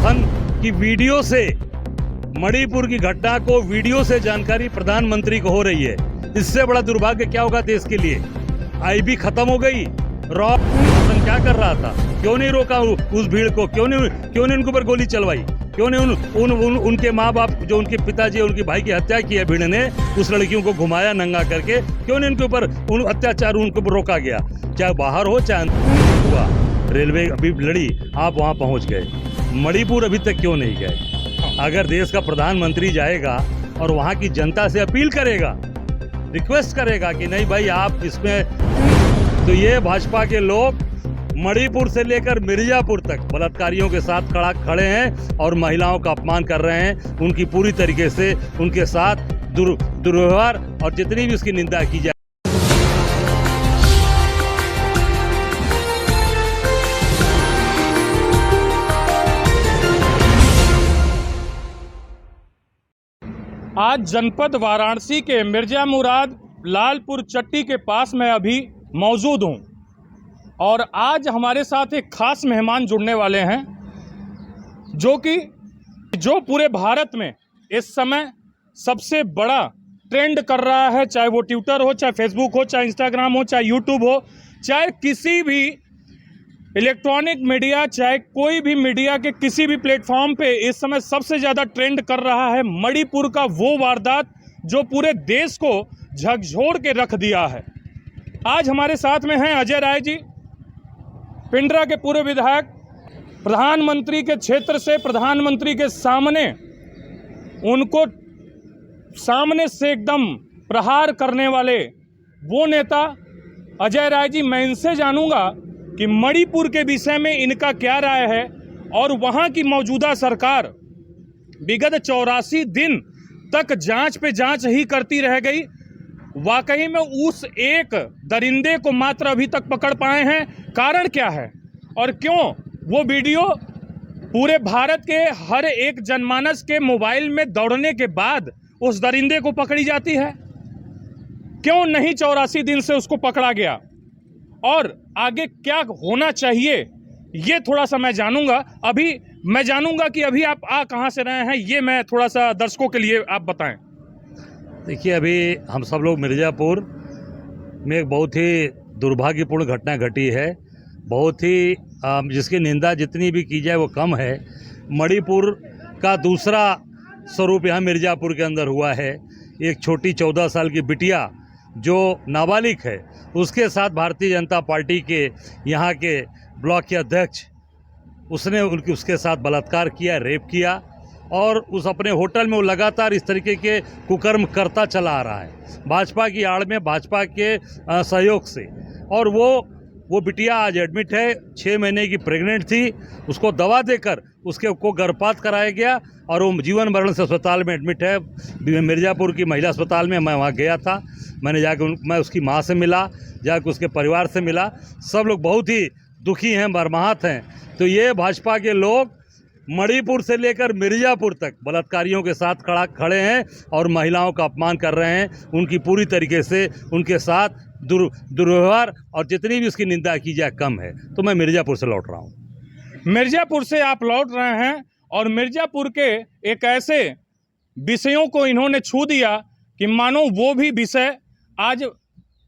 कथन की वीडियो से, मणिपुर की घटना को वीडियो से जानकारी प्रधानमंत्री को हो रही है। इससे बड़ा दुर्भाग्य क्या होगा देश के लिए। आईबी खत्म हो गई। रॉ क्या कर रहा था, क्यों नहीं रोका उस भीड़ को, क्यों नहीं उनके ऊपर गोली चलवाई, क्यों नहीं उनके माँ बाप, जो उनके पिताजी उनके भाई की हत्या की है भीड़ ने, उस लड़कियों को घुमाया नंगा करके, क्यों नहीं उनके ऊपर अत्याचार उनके ऊपर रोका गया। चाहे बाहर हो चाहे हुआ, रेलवे अभी लड़ी, आप वहाँ पहुँच गए, मणिपुर अभी तक क्यों नहीं गए। अगर देश का प्रधानमंत्री जाएगा और वहाँ की जनता से अपील करेगा, रिक्वेस्ट करेगा कि नहीं भाई आप इसमें, तो ये भाजपा के लोग मणिपुर से लेकर मिर्जापुर तक बलात्कारियों के साथ खड़े हैं और महिलाओं का अपमान कर रहे हैं। उनकी पूरी तरीके से उनके साथ दुर्व्यवहार और जितनी भी उसकी निंदा की जाए। आज जनपद वाराणसी के मिर्जा मुराद लालपुर चट्टी के पास मैं अभी मौजूद हूं और आज हमारे साथ एक खास मेहमान जुड़ने वाले हैं जो पूरे भारत में इस समय सबसे बड़ा ट्रेंड कर रहा है, चाहे वो ट्विटर हो, चाहे फेसबुक हो, चाहे इंस्टाग्राम हो, चाहे यूट्यूब हो, चाहे किसी भी इलेक्ट्रॉनिक मीडिया, चाहे कोई भी मीडिया के किसी भी प्लेटफॉर्म पे इस समय सबसे ज़्यादा ट्रेंड कर रहा है मणिपुर का वो वारदात जो पूरे देश को झकझोर के रख दिया है। आज हमारे साथ में हैं अजय राय जी, पिंडरा के पूर्व विधायक, प्रधानमंत्री के क्षेत्र से प्रधानमंत्री के सामने उनको सामने से एकदम प्रहार करने वाले वो नेता अजय राय जी। मैं इनसे जानूंगा कि मणिपुर के विषय में इनका क्या राय है और वहाँ की मौजूदा सरकार विगत 84 दिन तक जांच पे जांच ही करती रह गई। वाकई में उस एक दरिंदे को मात्र अभी तक पकड़ पाए हैं, कारण क्या है और क्यों वो वीडियो पूरे भारत के हर एक जनमानस के मोबाइल में दौड़ने के बाद उस दरिंदे को पकड़ी जाती है, क्यों नहीं 84 दिन से उसको पकड़ा गया और आगे क्या होना चाहिए, ये थोड़ा सा मैं जानूंगा। अभी मैं जानूंगा कि अभी आप कहाँ से रहे हैं, ये मैं थोड़ा सा दर्शकों के लिए आप बताएं। देखिए, अभी हम सब लोग मिर्ज़ापुर में एक बहुत ही दुर्भाग्यपूर्ण घटना घटी है, बहुत ही जिसकी निंदा जितनी भी की जाए वो कम है। मणिपुर का दूसरा स्वरूप यहाँ मिर्ज़ापुर के अंदर हुआ है। एक छोटी 14 साल की बिटिया जो नाबालिग है, उसके साथ भारतीय जनता पार्टी के यहाँ के ब्लॉक के अध्यक्ष उसने उसके साथ बलात्कार किया, रेप किया और उस अपने होटल में वो लगातार इस तरीके के कुकर्म करता चला आ रहा है भाजपा की आड़ में, भाजपा के सहयोग से। और वो बिटिया आज एडमिट है, 6 महीने की प्रेग्नेंट थी, उसको दवा देकर को गर्भपात कराया गया और वो जीवन मरण से अस्पताल में एडमिट है। मिर्ज़ापुर की महिला अस्पताल में मैं वहाँ गया था, मैंने जाकर मैं उसकी माँ से मिला, जाकर उसके परिवार से मिला। सब लोग बहुत ही दुखी हैं, मर्माहत हैं। तो ये भाजपा के लोग मणिपुर से लेकर मिर्ज़ापुर तक बलात्कारियों के साथ खड़े हैं और महिलाओं का अपमान कर रहे हैं। उनकी पूरी तरीके से उनके साथ दुर्व्यवहार और जितनी भी उसकी निंदा की जाए कम है। तो मैं मिर्ज़ापुर से लौट रहा हूँ। मिर्ज़ापुर से आप लौट रहे हैं और मिर्ज़ापुर के एक ऐसे विषयों को इन्होंने छू दिया कि मानो वो भी विषय आज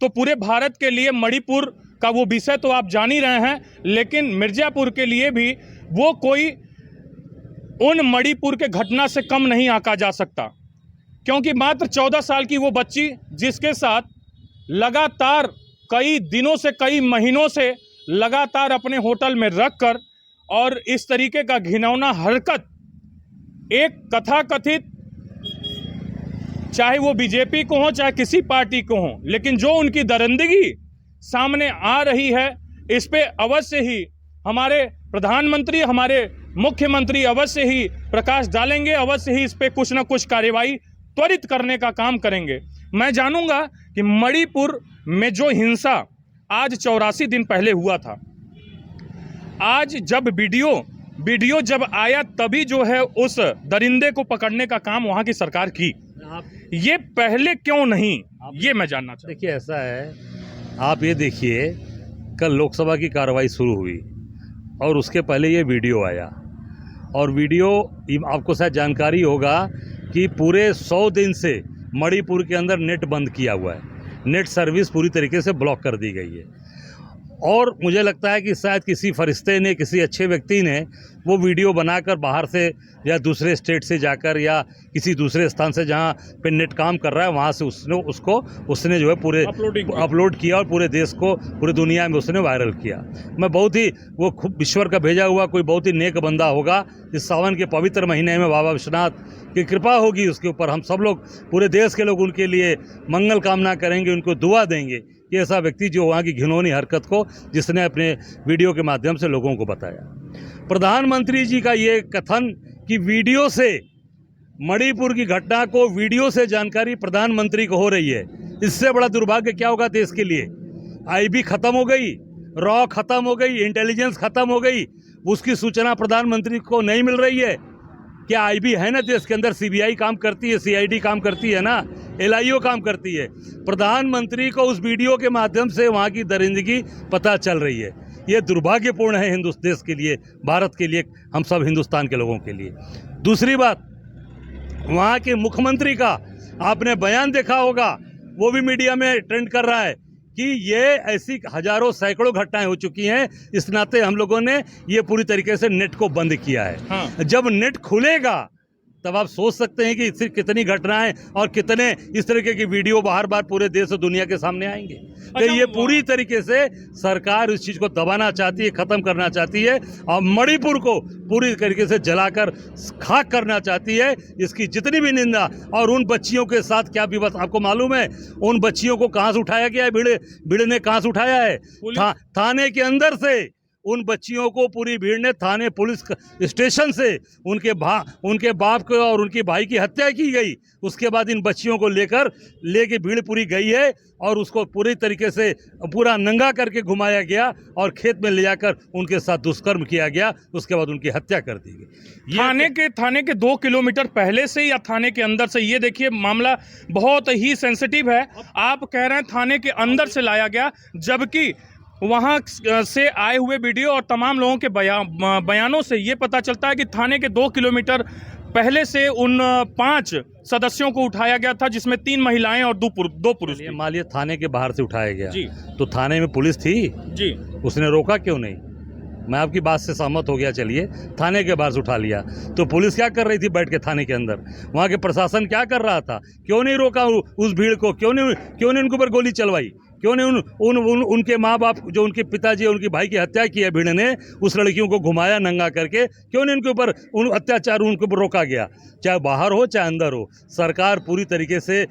तो पूरे भारत के लिए मणिपुर का वो विषय तो आप जान ही रहे हैं, लेकिन मिर्ज़ापुर के लिए भी वो कोई उन मणिपुर के घटना से कम नहीं आंका जा सकता, क्योंकि मात्र 14 साल की वो बच्ची जिसके साथ लगातार कई दिनों से, कई महीनों से लगातार अपने होटल में रखकर और इस तरीके का घिनौना हरकत, एक कथाकथित, चाहे वो बीजेपी को हो चाहे किसी पार्टी को हो, लेकिन जो उनकी दरिंदगी सामने आ रही है, इस पे अवश्य ही हमारे प्रधानमंत्री, हमारे मुख्यमंत्री अवश्य ही प्रकाश डालेंगे, अवश्य ही इस पे कुछ ना कुछ कार्रवाई त्वरित करने का काम करेंगे। मैं जानूंगा कि मणिपुर में जो हिंसा आज 84 दिन पहले हुआ था, आज जब वीडियो जब आया तभी जो है उस दरिंदे को पकड़ने का काम वहाँ की सरकार की, ये पहले क्यों नहीं, ये मैं जानना चाहता हूं। देखिए, ऐसा है, आप ये देखिए, कल लोकसभा की कार्रवाई शुरू हुई और उसके पहले ये वीडियो आया और वीडियो आपको शायद जानकारी होगा कि पूरे 100 दिन से मणिपुर के अंदर नेट बंद किया हुआ है, नेट सर्विस पूरी तरीके से ब्लॉक कर दी गई है। और मुझे लगता है कि शायद किसी फरिश्ते ने, किसी अच्छे व्यक्ति ने वो वीडियो बनाकर बाहर से या दूसरे स्टेट से जाकर या किसी दूसरे स्थान से जहाँ पे नेट काम कर रहा है वहाँ से उसने जो है पूरे अपलोड किया और पूरे देश को, पूरी दुनिया में उसने वायरल किया। मैं बहुत ही, वो खूब ईश्वर का भेजा हुआ कोई बहुत ही नेक बंदा होगा। इस सावन के पवित्र महीने में बाबा विश्वनाथ की कृपा होगी उसके ऊपर। हम सब लोग, पूरे देश के लोग उनके लिए मंगल कामना करेंगे, उनको दुआ देंगे कि ऐसा व्यक्ति जो वहाँ की घिनौनी हरकत को, जिसने अपने वीडियो के माध्यम से लोगों को बताया। प्रधानमंत्री जी का ये कथन कि वीडियो से, मणिपुर की घटना को वीडियो से जानकारी प्रधानमंत्री को हो रही है, इससे बड़ा दुर्भाग्य क्या होगा देश के लिए। आईबी खत्म हो गई, रॉ खत्म हो गई, इंटेलिजेंस खत्म हो गई, उसकी सूचना प्रधानमंत्री को नहीं मिल रही है। क्या आईबी है ना देश के अंदर, सीबीआई काम करती है, सीआईडी काम करती है ना, एलआईओ काम करती है। प्रधानमंत्री को उस वीडियो के माध्यम से वहाँ की दरिंदगी पता चल रही है। ये दुर्भाग्यपूर्ण है हिंदुस्तान देश के लिए, भारत के लिए, हम सब हिंदुस्तान के लोगों के लिए। दूसरी बात, वहाँ के मुख्यमंत्री का आपने बयान देखा होगा, वो भी मीडिया में ट्रेंड कर रहा है कि ये ऐसी हजारों सैकड़ों घटनाएं हो चुकी हैं, इस नाते हम लोगों ने ये पूरी तरीके से नेट को बंद किया है। हाँ। जब नेट खुलेगा तब आप सोच सकते हैं कि इससे कितनी घटनाएं और कितने इस तरीके की वीडियो बार बार पूरे देश और दुनिया के सामने आएंगे। तो ये पूरी तरीके से सरकार इस चीज़ को दबाना चाहती है, ख़त्म करना चाहती है और मणिपुर को पूरी तरीके से जलाकर खाक करना चाहती है। इसकी जितनी भी निंदा, और उन बच्चियों के साथ क्या विवश, आपको मालूम है उन बच्चियों को कहाँ से उठाया गया है, भीड़ ने कहाँ से उठाया है, थाने के अंदर से उन बच्चियों को पूरी भीड़ ने थाने पुलिस स्टेशन से उनके बाप को और उनके भाई की हत्या की गई। उसके बाद इन बच्चियों को लेके भीड़ पूरी गई है और उसको पूरी तरीके से पूरा नंगा करके घुमाया गया और खेत में ले जाकर उनके साथ दुष्कर्म किया गया। उसके बाद उनकी हत्या कर दी गई। थाने के 2 किलोमीटर पहले से या थाने के अंदर से, ये देखिए मामला बहुत ही सेंसिटिव है। आप कह रहे हैं थाने के अंदर से लाया गया, जबकि वहाँ से आए हुए वीडियो और तमाम लोगों के बयानों से ये पता चलता है कि थाने के 2 किलोमीटर पहले से उन 5 सदस्यों को उठाया गया था, जिसमें 3 महिलाएं और 2 पुरुष। मान लिया थाने के बाहर से उठाया गया जी, तो थाने में पुलिस थी जी, उसने रोका क्यों नहीं? मैं आपकी बात से सहमत हो गया, चलिए थाने के बाहर से उठा लिया, तो पुलिस क्या कर रही थी बैठ के थाने के अंदर? वहाँ के प्रशासन क्या कर रहा था? क्यों नहीं रोका उस भीड़ को? क्यों नहीं उनके ऊपर गोली चलवाई? क्यों नहीं उनके माँ बाप, जो उनके पिताजी उनके भाई की हत्या की है भीड़ ने, उस लड़कियों को घुमाया नंगा करके, क्यों नहीं उनके ऊपर अत्याचार उनके ऊपर रोका गया? चाहे बाहर हो चाहे अंदर हो, सरकार पूरी तरीके से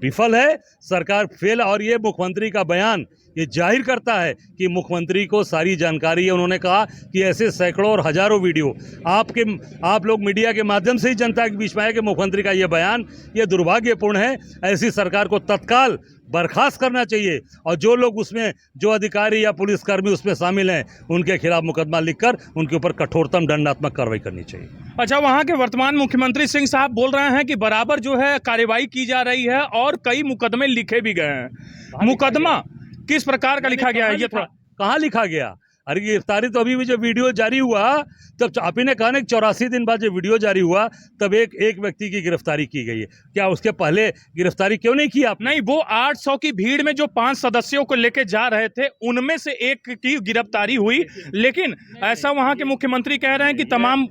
विफल है, सरकार फेल। और ये मुख्यमंत्री का बयान ये जाहिर करता है कि मुख्यमंत्री को सारी जानकारी है। उन्होंने कहा कि ऐसे सैकड़ों और हजारों वीडियो आप लोग मीडिया के माध्यम से ही जनता के बीच में आया कि मुख्यमंत्री का ये बयान ये दुर्भाग्यपूर्ण है। ऐसी सरकार को तत्काल बर्खास्त करना चाहिए और जो लोग उसमें, जो अधिकारी या पुलिसकर्मी उसमें शामिल हैं, उनके खिलाफ मुकदमा लिखकर उनके ऊपर कठोरतम दंडात्मक कार्रवाई करनी चाहिए। अच्छा, वहाँ के वर्तमान मुख्यमंत्री सिंह साहब बोल रहे हैं कि बराबर जो है कार्रवाई की जा रही है और कई मुकदमे लिखे भी गए हैं। मुकदमा किस प्रकार का लिखा गया है? ये थोड़ा कहाँ लिखा गया? अरे गिरफ्तारी तो अभी भी जो वीडियो जारी हुआ, तब आप ही ने कहा ना 84 दिन बाद जो वीडियो जारी हुआ तब एक व्यक्ति की गिरफ्तारी की गई है। क्या उसके पहले गिरफ्तारी क्यों नहीं की आप? नहीं, वो 800 की भीड़ में जो 5 सदस्यों को लेके जा रहे थे उनमें से एक की गिरफ्तारी हुई, लेकिन ऐसा वहां के मुख्यमंत्री कह रहे हैं कि तमाम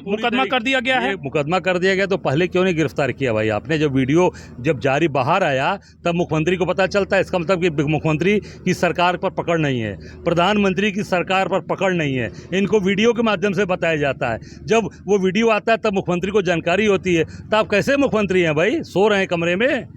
मुकदमा कर दिया गया है। मुकदमा कर दिया गया तो पहले क्यों नहीं गिरफ्तार किया भाई आपने? जब वीडियो जब जारी बाहर आया तब मुख्यमंत्री को पता चलता है। इसका मतलब कि मुख्यमंत्री की सरकार पर पकड़ नहीं है, प्रधानमंत्री की सरकार पर पकड़ नहीं है, इनको वीडियो के माध्यम से बताया जाता है। जब वो वीडियो आता है तब मुख्यमंत्री को जानकारी होती है। तो आप कैसे मुख्यमंत्री हैं भाई? सो रहे हैं कमरे में,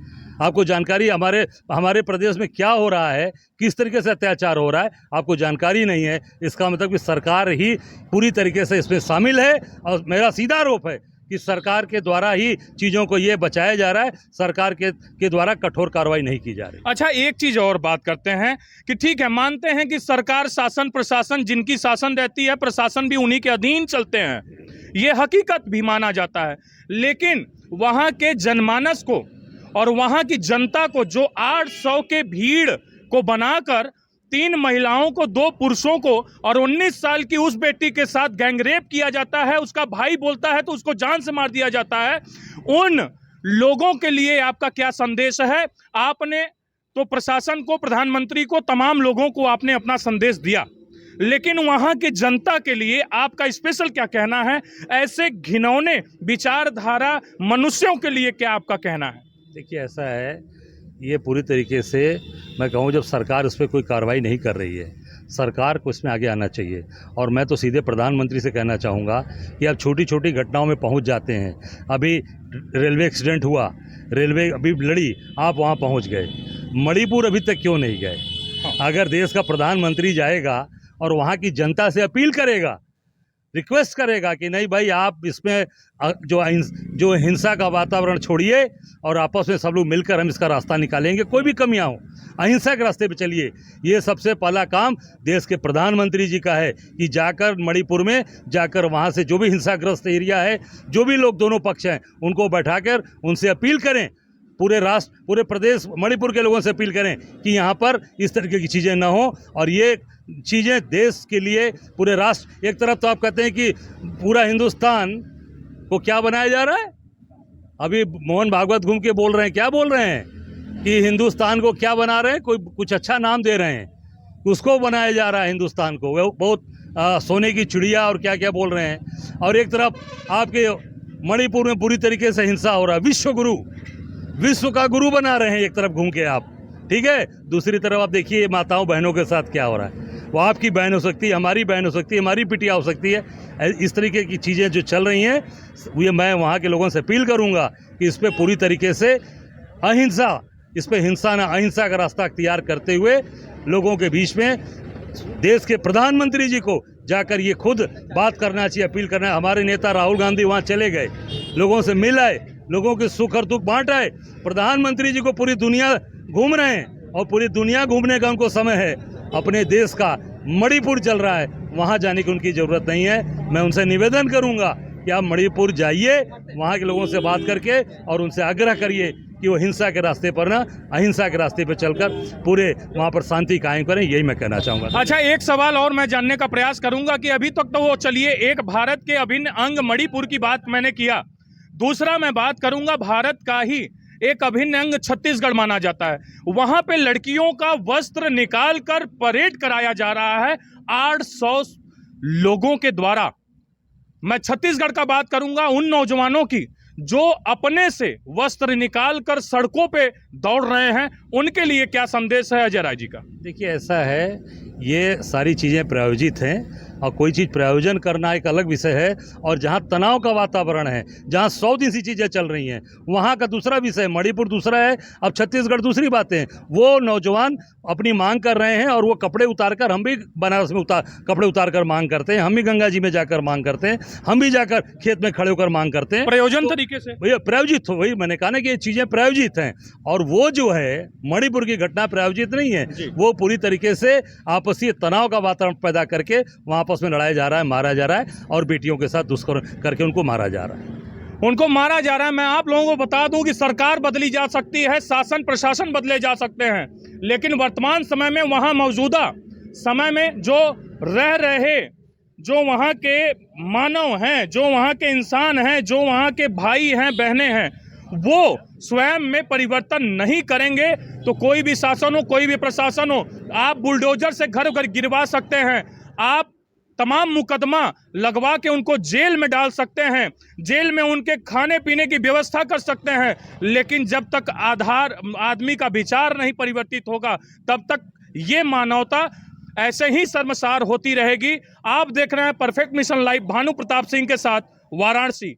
आपको जानकारी हमारे प्रदेश में क्या हो रहा है, किस तरीके से अत्याचार हो रहा है, आपको जानकारी नहीं है। इसका मतलब कि सरकार ही पूरी तरीके से इसमें शामिल है और मेरा सीधा आरोप है कि सरकार के द्वारा ही चीज़ों को ये बचाया जा रहा है, सरकार के द्वारा कठोर कार्रवाई नहीं की जा रही। अच्छा, एक चीज़ और बात करते हैं कि ठीक है, मानते हैं कि सरकार, शासन, प्रशासन, जिनकी शासन रहती है प्रशासन भी उन्हीं के अधीन चलते हैं, ये हकीकत भी माना जाता है। लेकिन वहाँ के जनमानस को और वहाँ की जनता को जो 800 के भीड़ को बनाकर 3 महिलाओं को, 2 पुरुषों को और 19 साल की उस बेटी के साथ गैंगरेप किया जाता है, उसका भाई बोलता है तो उसको जान से मार दिया जाता है। उन लोगों के लिए आपका क्या संदेश है? आपने तो प्रशासन को, प्रधानमंत्री को, तमाम लोगों को आपने अपना संदेश दिया, लेकिन वहां की जनता के लिए आपका स्पेशल क्या कहना है? ऐसे घिनौने विचारधारा मनुष्यों के लिए क्या आपका कहना है? देखिए, ऐसा है, ये पूरी तरीके से मैं कहूँ, जब सरकार उस पर कोई कार्रवाई नहीं कर रही है, सरकार को इसमें आगे आना चाहिए। और मैं तो सीधे प्रधानमंत्री से कहना चाहूँगा कि आप छोटी छोटी घटनाओं में पहुँच जाते हैं। अभी रेलवे एक्सीडेंट हुआ, रेलवे अभी लड़ी, आप वहाँ पहुँच गए, मणिपुर अभी तक क्यों नहीं गए? अगर देश का प्रधानमंत्री जाएगा और वहाँ की जनता से अपील करेगा, रिक्वेस्ट करेगा कि नहीं भाई, आप इसमें जो हिंसा का वातावरण छोड़िए और आपस में सब लोग मिलकर हम इसका रास्ता निकालेंगे, कोई भी कमियां हो, अहिंसा के रास्ते पे चलिए। ये सबसे पहला काम देश के प्रधानमंत्री जी का है कि जाकर मणिपुर में जाकर वहाँ से जो भी हिंसाग्रस्त एरिया है, जो भी लोग दोनों पक्ष हैं, उनको बैठाकर उनसे अपील करें, पूरे राष्ट्र, पूरे प्रदेश मणिपुर के लोगों से अपील करें कि यहाँ पर इस तरीके की चीज़ें ना हो। और ये चीज़ें देश के लिए, पूरे राष्ट्र, एक तरफ तो आप कहते हैं कि पूरा हिंदुस्तान को क्या बनाया जा रहा है, अभी मोहन भागवत घूम के बोल रहे हैं, क्या बोल रहे हैं कि हिंदुस्तान को क्या बना रहे हैं, कोई कुछ अच्छा नाम दे रहे हैं, उसको बनाया जा रहा है हिंदुस्तान को, वो बहुत सोने की चिड़िया और क्या क्या बोल रहे हैं। और एक तरफ आपके मणिपुर में पूरी तरीके से हिंसा हो रहा है, विश्व का गुरु बना रहे हैं एक तरफ घूम के आप, ठीक है। दूसरी तरफ आप देखिए माताओं बहनों के साथ क्या हो रहा है, वो आपकी बहन हो सकती है, हमारी बहन हो सकती है, हमारी बिटिया हो सकती है। इस तरीके की चीज़ें जो चल रही हैं, ये मैं वहाँ के लोगों से अपील करूँगा कि इस पर पूरी तरीके से अहिंसा, इस पर हिंसा ना अहिंसा का रास्ता अख्तियार करते हुए लोगों के बीच में देश के प्रधानमंत्री जी को जाकर ये खुद बात करना चाहिए, अपील करना है। हमारे नेता राहुल गांधी वहाँ चले गए, लोगों से मिल आए, लोगों के सुख और दुख बांट आए। प्रधानमंत्री जी को पूरी दुनिया घूम रहे हैं और पूरी दुनिया घूमने का उनको समय है। अपने देश का मणिपुर चल रहा है, वहाँ जाने की उनकी ज़रूरत नहीं है। मैं उनसे निवेदन करूँगा कि आप मणिपुर जाइए, वहाँ के लोगों से बात करके और उनसे आग्रह करिए कि वो हिंसा के रास्ते पर ना अहिंसा के रास्ते पर चलकर पूरे वहाँ पर शांति कायम करें, यही मैं कहना चाहूँगा। अच्छा, एक सवाल और मैं जानने का प्रयास करूंगा कि अभी तक तो वो चलिए एक भारत के अभिन्न अंग मणिपुर की बात मैंने किया, दूसरा मैं बात करूंगा भारत का ही एक अभिन्न अंग छत्तीसगढ़ माना जाता है। वहां पे लड़कियों का वस्त्र निकाल कर परेड कराया जा रहा है 800 लोगों के द्वारा। मैं छत्तीसगढ़ का बात करूंगा, उन नौजवानों की जो अपने से वस्त्र निकाल कर सड़कों पे दौड़ रहे हैं, उनके लिए क्या संदेश है अजय राय जी का? देखिए, ऐसा है, ये सारी चीज़ें प्रायोजित हैं और कोई चीज़ प्रायोजन करना एक अलग विषय है, और जहाँ तनाव का वातावरण है, जहाँ 100 दिन सी चीज़ें चल रही हैं, वहाँ का दूसरा विषय, मणिपुर दूसरा है, अब छत्तीसगढ़ दूसरी बातें हैं। वो नौजवान अपनी मांग कर रहे हैं और वो कपड़े उतार कर, हम भी बनारस में कपड़े उतार कर मांग करते हैं, हम भी गंगा जी में जाकर मांग करते हैं, हम भी जाकर खेत में खड़े होकर मांग करते हैं। प्रयोजन तरीके से भैया प्रायोजित हो, वही मैंने कहा ना कि ये चीज़ें प्रायोजित हैं। और वो जो है मणिपुर की घटना प्रायोजित नहीं है, वो पूरी तरीके से आपसी तनाव का वातावरण पैदा करके वहाँ आपस में लड़ाया जा रहा है, मारा जा रहा है, और बेटियों के साथ दुष्कर्म करके उनको मारा जा रहा है, उनको मारा जा रहा है। मैं आप लोगों को बता दूं कि सरकार बदली जा सकती है, शासन प्रशासन बदले जा सकते हैं, लेकिन वर्तमान समय में वहाँ मौजूदा समय में जो रह रहे, जो वहाँ के मानव हैं, जो वहाँ के इंसान हैं, जो वहाँ के भाई हैं, बहनें हैं, वो स्वयं में परिवर्तन नहीं करेंगे तो कोई भी शासन हो, कोई भी प्रशासन हो, आप बुलडोजर से घर घर गिरवा सकते हैं, आप तमाम मुकदमा लगवा के उनको जेल में डाल सकते हैं, जेल में उनके खाने पीने की व्यवस्था कर सकते हैं, लेकिन जब तक आदमी का विचार नहीं परिवर्तित होगा, तब तक ये मानवता ऐसे ही शर्मसार होती रहेगी। आप देख रहे हैं perfect mission live, Bhanu Pratap Singh के साथ, वाराणसी।